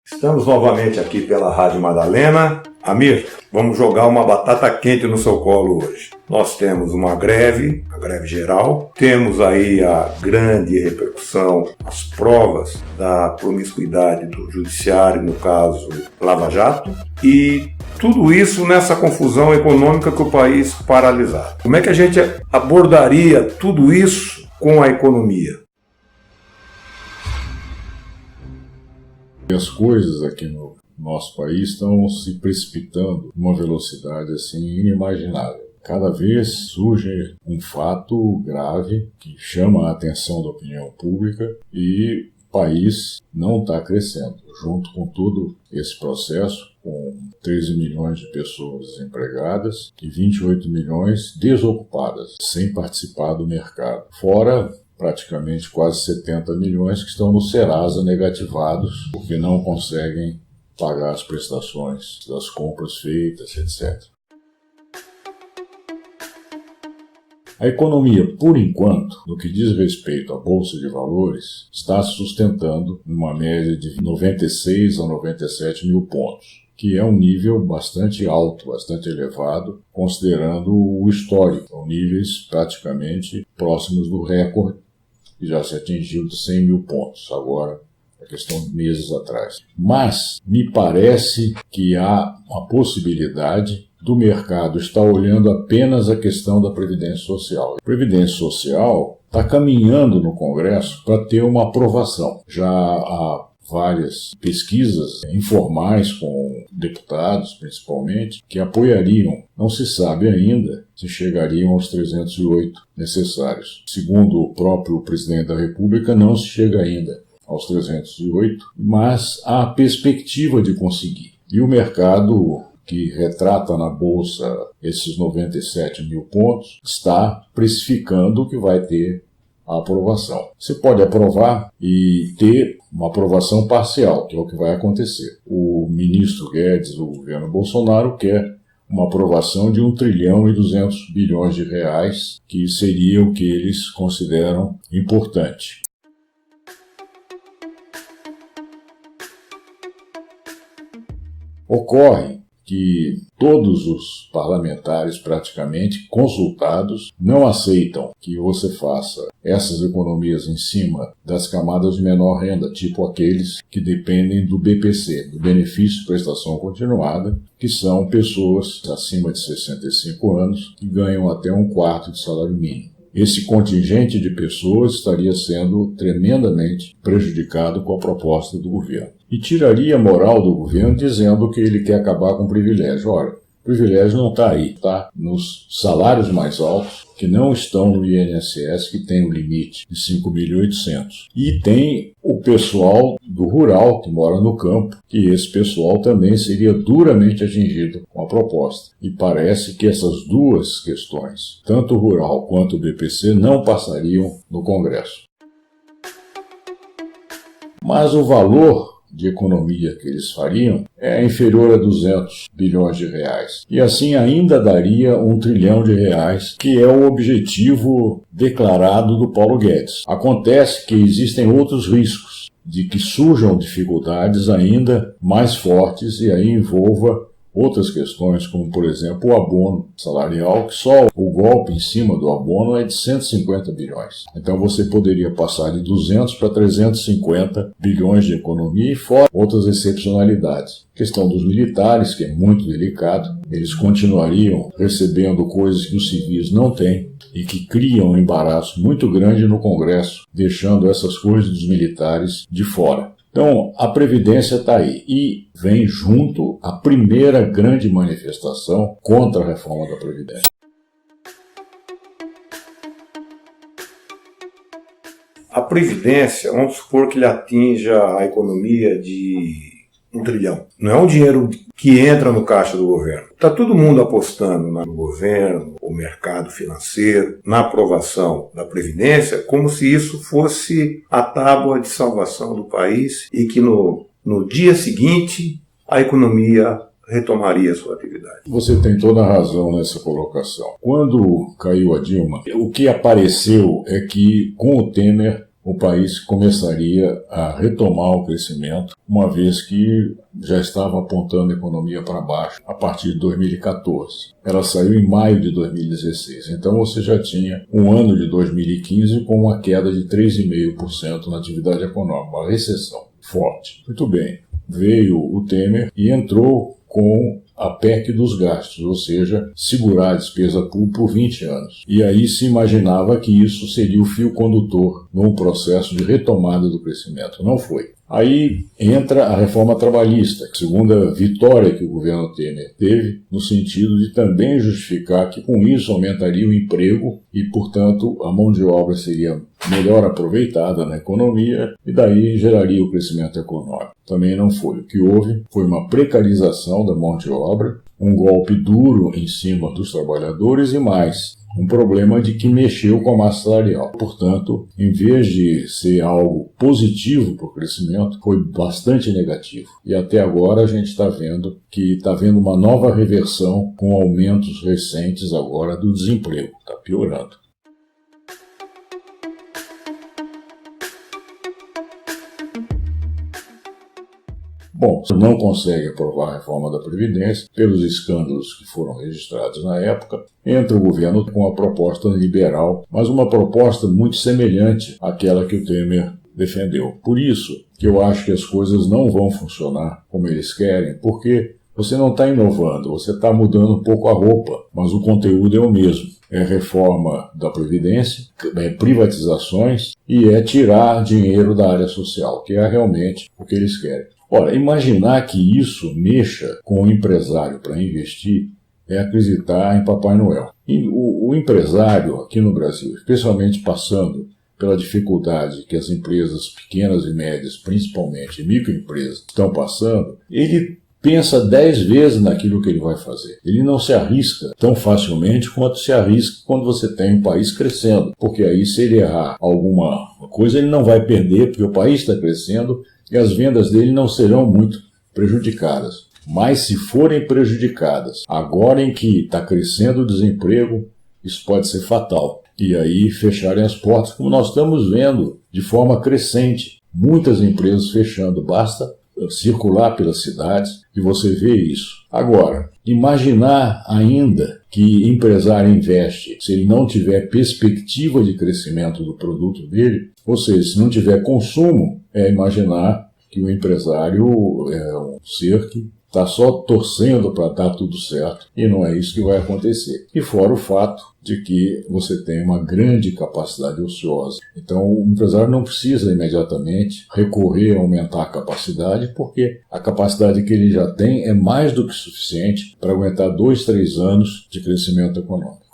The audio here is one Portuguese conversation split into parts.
Estamos novamente aqui pela Rádio Madalena. Amir, vamos jogar uma batata quente no seu colo hoje. Nós temos uma greve, a greve geral, temos aí a grande repercussão, as provas da promiscuidade do judiciário, no caso Lava Jato, e tudo isso nessa confusão econômica que o país paralisado. Como é que a gente abordaria tudo isso com a economia? As coisas aqui no nosso país estão se precipitando numa velocidade assim inimaginável. Cada vez surge um fato grave que chama a atenção da opinião pública e o país não está crescendo. Junto com todo esse processo, com 13 milhões de pessoas desempregadas e 28 milhões desocupadas, sem participar do mercado. Fora praticamente quase 70 milhões que estão no Serasa negativados porque não conseguem pagar as prestações das compras feitas, etc. A economia, por enquanto, no que diz respeito à Bolsa de Valores, está se sustentando numa média de 96 a 97 mil pontos, que é um nível bastante alto, bastante elevado, considerando o histórico, são níveis praticamente próximos do recorde, que já se atingiu de 100 mil pontos, agora a questão de meses atrás. Mas me parece que há uma possibilidade do mercado estar olhando apenas a questão da Previdência Social. A Previdência Social está caminhando no Congresso para ter uma aprovação. Já há várias pesquisas informais com deputados, principalmente, que apoiariam. Não se sabe ainda se chegariam aos 308 necessários. Segundo o próprio presidente da República, não se chega ainda aos 308, mas há perspectiva de conseguir. E o mercado que retrata na Bolsa esses 97 mil pontos está precificando que vai ter a aprovação. Você pode aprovar e ter uma aprovação parcial, que é o que vai acontecer. O ministro Guedes, do governo Bolsonaro, quer uma aprovação de 1 trilhão e 200 bilhões de reais, que seria o que eles consideram importante. Ocorre que todos os parlamentares praticamente consultados não aceitam que você faça essas economias em cima das camadas de menor renda, tipo aqueles que dependem do BPC, do Benefício de Prestação Continuada, que são pessoas acima de 65 anos que ganham até 1/4 de salário mínimo. Esse contingente de pessoas estaria sendo tremendamente prejudicado com a proposta do governo. E tiraria a moral do governo dizendo que ele quer acabar com o privilégio. Ora, o privilégio não está aí, está nos salários mais altos, que não estão no INSS, que tem o limite de 5.800. E tem o pessoal do rural, que mora no campo, que esse pessoal também seria duramente atingido com a proposta. E parece que essas duas questões, tanto o rural quanto o BPC, não passariam no Congresso. Mas o valor de economia que eles fariam é inferior a 200 bilhões de reais. E assim ainda daria 1 trilhão de reais, que é o objetivo declarado do Paulo Guedes. Acontece que existem outros riscos de que surjam dificuldades ainda mais fortes e aí envolva outras questões, como, por exemplo, o abono salarial, que só o golpe em cima do abono é de 150 bilhões. Então você poderia passar de 200 para 350 bilhões de economia e fora outras excepcionalidades. A questão dos militares, que é muito delicado, eles continuariam recebendo coisas que os civis não têm e que criam um embaraço muito grande no Congresso, deixando essas coisas dos militares de fora. Então, a Previdência está aí e vem junto a primeira grande manifestação contra a reforma da Previdência. A Previdência, vamos supor que ele atinja a economia de 1 trilhão. Não é um dinheiro que entra no caixa do governo. Está todo mundo apostando no governo, o mercado financeiro, na aprovação da Previdência, como se isso fosse a tábua de salvação do país e que no dia seguinte a economia retomaria sua atividade. Você tem toda a razão nessa colocação. Quando caiu a Dilma, o que apareceu é que com o Temer o país começaria a retomar o crescimento, uma vez que já estava apontando a economia para baixo a partir de 2014. Ela saiu em maio de 2016, então você já tinha um ano de 2015 com uma queda de 3,5% na atividade econômica, uma recessão forte. Muito bem, veio o Temer e entrou com a PEC dos gastos, ou seja, segurar a despesa pública por 20 anos. E aí se imaginava que isso seria o fio condutor num processo de retomada do crescimento. Não foi. Aí entra a reforma trabalhista, a segunda vitória que o governo Temer teve, no sentido de também justificar que com isso aumentaria o emprego e, portanto, a mão de obra seria melhor aproveitada na economia e daí geraria o crescimento econômico. Também não foi. O que houve foi uma precarização da mão de obra, um golpe duro em cima dos trabalhadores e mais, um problema de que mexeu com a massa salarial. Portanto, em vez de ser algo positivo para o crescimento, foi bastante negativo. E até agora a gente está vendo uma nova reversão com aumentos recentes agora do desemprego. Está piorando. Bom, não consegue aprovar a reforma da Previdência pelos escândalos que foram registrados na época. Entra o governo com a proposta liberal, mas uma proposta muito semelhante àquela que o Temer defendeu. Por isso que eu acho que as coisas não vão funcionar como eles querem, porque você não está inovando, você está mudando um pouco a roupa, mas o conteúdo é o mesmo. É reforma da Previdência, é privatizações e é tirar dinheiro da área social, que é realmente o que eles querem. Ora, imaginar que isso mexa com o empresário para investir é acreditar em Papai Noel. E o empresário aqui no Brasil, especialmente passando pela dificuldade que as empresas pequenas e médias, principalmente microempresas, estão passando, ele pensa 10 vezes naquilo que ele vai fazer. Ele não se arrisca tão facilmente quanto se arrisca quando você tem um país crescendo. Porque aí, se ele errar alguma coisa, ele não vai perder, porque o país está crescendo e as vendas dele não serão muito prejudicadas. Mas se forem prejudicadas, agora em que está crescendo o desemprego, isso pode ser fatal. E aí fecharem as portas, como nós estamos vendo de forma crescente. Muitas empresas fechando, basta circular pelas cidades e você vê isso. Agora, imaginar ainda que empresário investe se ele não tiver perspectiva de crescimento do produto dele, ou seja, se não tiver consumo, é imaginar que o empresário é um ser que está só torcendo para dar tudo certo, e não é isso que vai acontecer. E fora o fato de que você tem uma grande capacidade ociosa. Então o empresário não precisa imediatamente recorrer a aumentar a capacidade, porque a capacidade que ele já tem é mais do que suficiente para aguentar 2, 3 anos de crescimento econômico.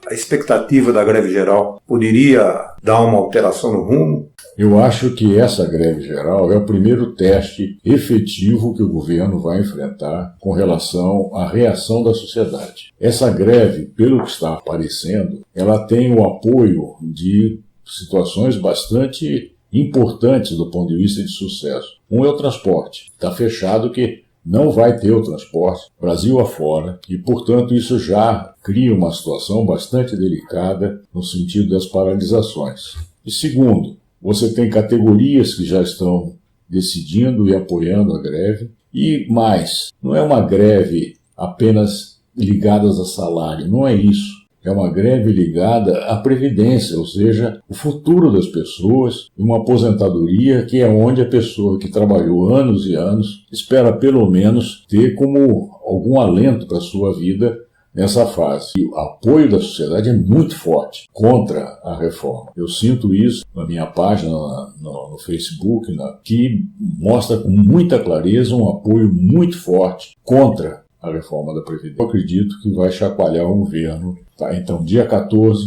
A expectativa da greve geral poderia dar uma alteração no rumo? Eu acho que essa greve geral é o primeiro teste efetivo que o governo vai enfrentar com relação à reação da sociedade. Essa greve, pelo que está aparecendo, ela tem o apoio de situações bastante importantes do ponto de vista de sucesso. Um é o transporte. Está fechado que não vai ter o transporte Brasil afora e, portanto, isso já cria uma situação bastante delicada no sentido das paralisações. E segundo, você tem categorias que já estão decidindo e apoiando a greve. E mais, não é uma greve apenas ligada a salário, não é isso. É uma greve ligada à previdência, ou seja, o futuro das pessoas, e uma aposentadoria que é onde a pessoa que trabalhou anos e anos espera pelo menos ter como algum alento para a sua vida nessa fase. E o apoio da sociedade é muito forte contra a reforma. Eu sinto isso na minha página no Facebook, que mostra com muita clareza um apoio muito forte contra a reforma da Previdência. Eu acredito que vai chacoalhar o governo. Tá? Então, dia 14,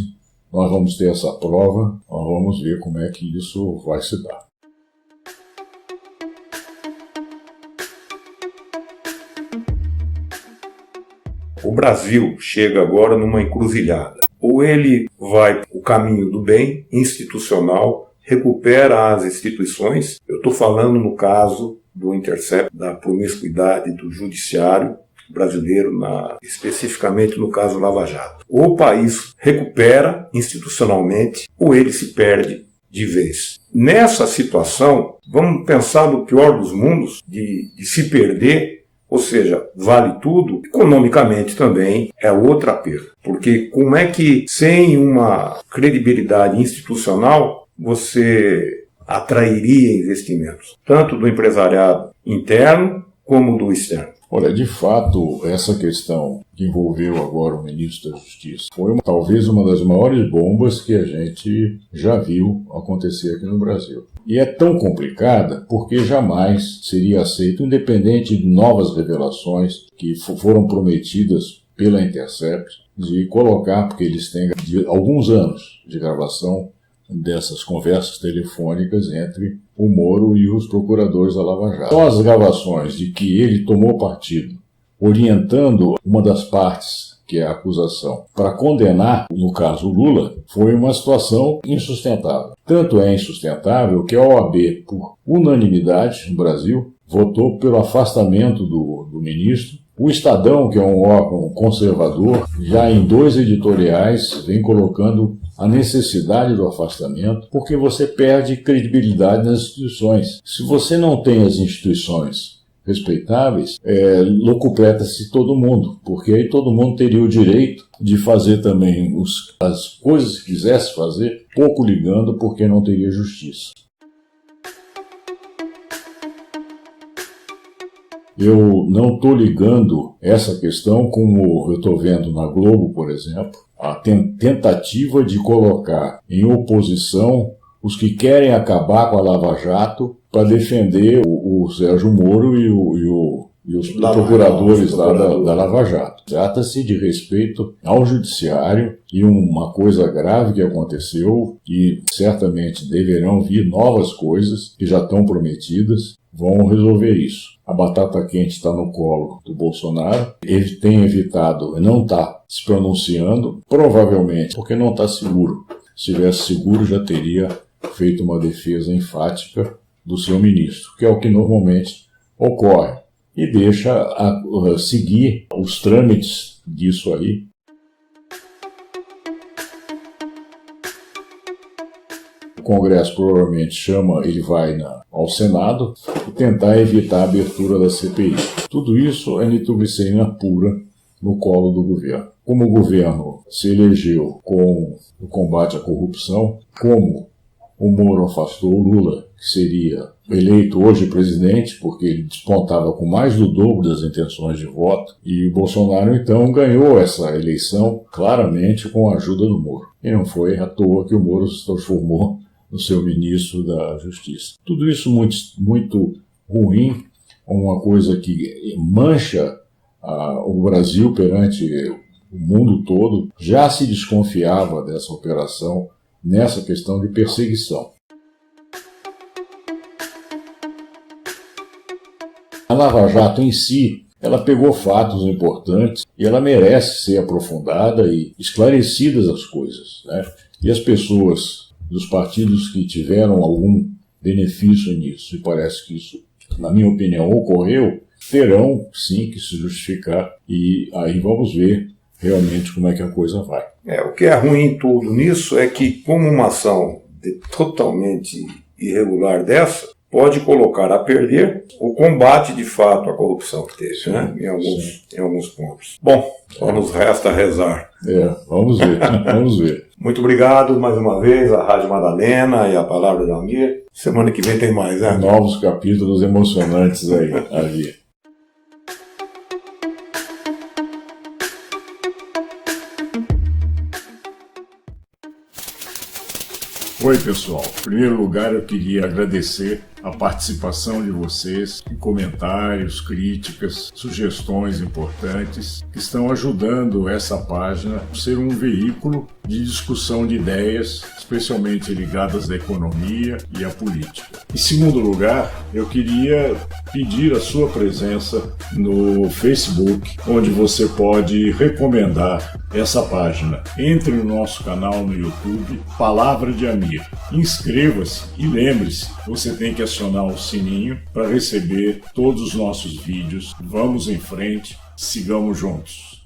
nós vamos ter essa prova, nós vamos ver como é que isso vai se dar. O Brasil chega agora numa encruzilhada. Ou ele vai o caminho do bem institucional, recupera as instituições. Eu estou falando no caso do Intercept, da promiscuidade do judiciário, brasileiro, especificamente no caso Lava Jato. Ou o país recupera institucionalmente, ou ele se perde de vez. Nessa situação, vamos pensar no pior dos mundos, de se perder, ou seja, vale tudo, economicamente também é outra perda. Porque como é que, sem uma credibilidade institucional, você atrairia investimentos, tanto do empresariado interno como do externo? Olha, de fato, essa questão que envolveu agora o ministro da Justiça foi talvez uma das maiores bombas que a gente já viu acontecer aqui no Brasil. E é tão complicada porque jamais seria aceito, independente de novas revelações que foram prometidas pela Intercept, de colocar, porque eles têm alguns anos de gravação dessas conversas telefônicas entre o Moro e os procuradores da Lava Jato. Só as gravações de que ele tomou partido, orientando uma das partes, que é a acusação, para condenar, no caso o Lula, foi uma situação insustentável. Tanto é insustentável que a OAB, por unanimidade no Brasil, votou pelo afastamento do ministro. O Estadão, que é um órgão conservador, já em 2 editoriais vem colocando a necessidade do afastamento, porque você perde credibilidade nas instituições. Se você não tem as instituições respeitáveis, locupleta-se todo mundo, porque aí todo mundo teria o direito de fazer também as coisas que quisesse fazer, pouco ligando, porque não teria justiça. Eu não estou ligando essa questão, como eu estou vendo na Globo, por exemplo, a tentativa de colocar em oposição os que querem acabar com a Lava Jato para defender o Sérgio Moro e os procuradores da Lava Jato. Trata-se de respeito ao judiciário e uma coisa grave que aconteceu, e certamente deverão vir novas coisas que já estão prometidas, vão resolver isso. A batata quente está no colo do Bolsonaro, ele tem evitado, não está se pronunciando, provavelmente porque não está seguro. Se estivesse seguro, já teria feito uma defesa enfática do seu ministro, que é o que normalmente ocorre, e deixa seguir os trâmites disso aí. O Congresso provavelmente ele vai ao Senado e tentar evitar a abertura da CPI. Tudo isso é nitroglicerina pura no colo do governo. Como o governo se elegeu com o combate à corrupção, como o Moro afastou o Lula, que seria eleito hoje presidente, porque ele despontava com mais do dobro das intenções de voto, e o Bolsonaro então ganhou essa eleição claramente com a ajuda do Moro. E não foi à toa que o Moro se transformou no seu ministro da Justiça. Tudo isso muito ruim, uma coisa que mancha o Brasil perante o mundo todo. Já se desconfiava dessa operação nessa questão de perseguição. A Lava Jato em si, ela pegou fatos importantes e ela merece ser aprofundada e esclarecidas as coisas, né? E as pessoas dos partidos que tiveram algum benefício nisso, e parece que isso, na minha opinião, ocorreu, terão sim que se justificar, e aí vamos ver realmente como é que a coisa vai. O que é ruim tudo nisso é que, como uma ação totalmente irregular dessa, pode colocar a perder o combate de fato à corrupção que teve, né? Em alguns pontos. Bom, só nos resta rezar. Vamos ver, vamos ver. Muito obrigado mais uma vez à Rádio Madalena e à Palavra da Amir. Semana que vem tem mais, né? Novos capítulos emocionantes aí, ali. Oi, pessoal. Em primeiro lugar, eu queria agradecer a participação de vocês em comentários, críticas, sugestões importantes que estão ajudando essa página a ser um veículo de discussão de ideias, especialmente ligadas à economia e à política. Em segundo lugar, eu queria pedir a sua presença no Facebook, onde você pode recomendar essa página. Entre no nosso canal no YouTube, Palavra de Amir. Inscreva-se e lembre-se, você tem que acionar o sininho para receber todos os nossos vídeos. Vamos em frente, Sigamos juntos.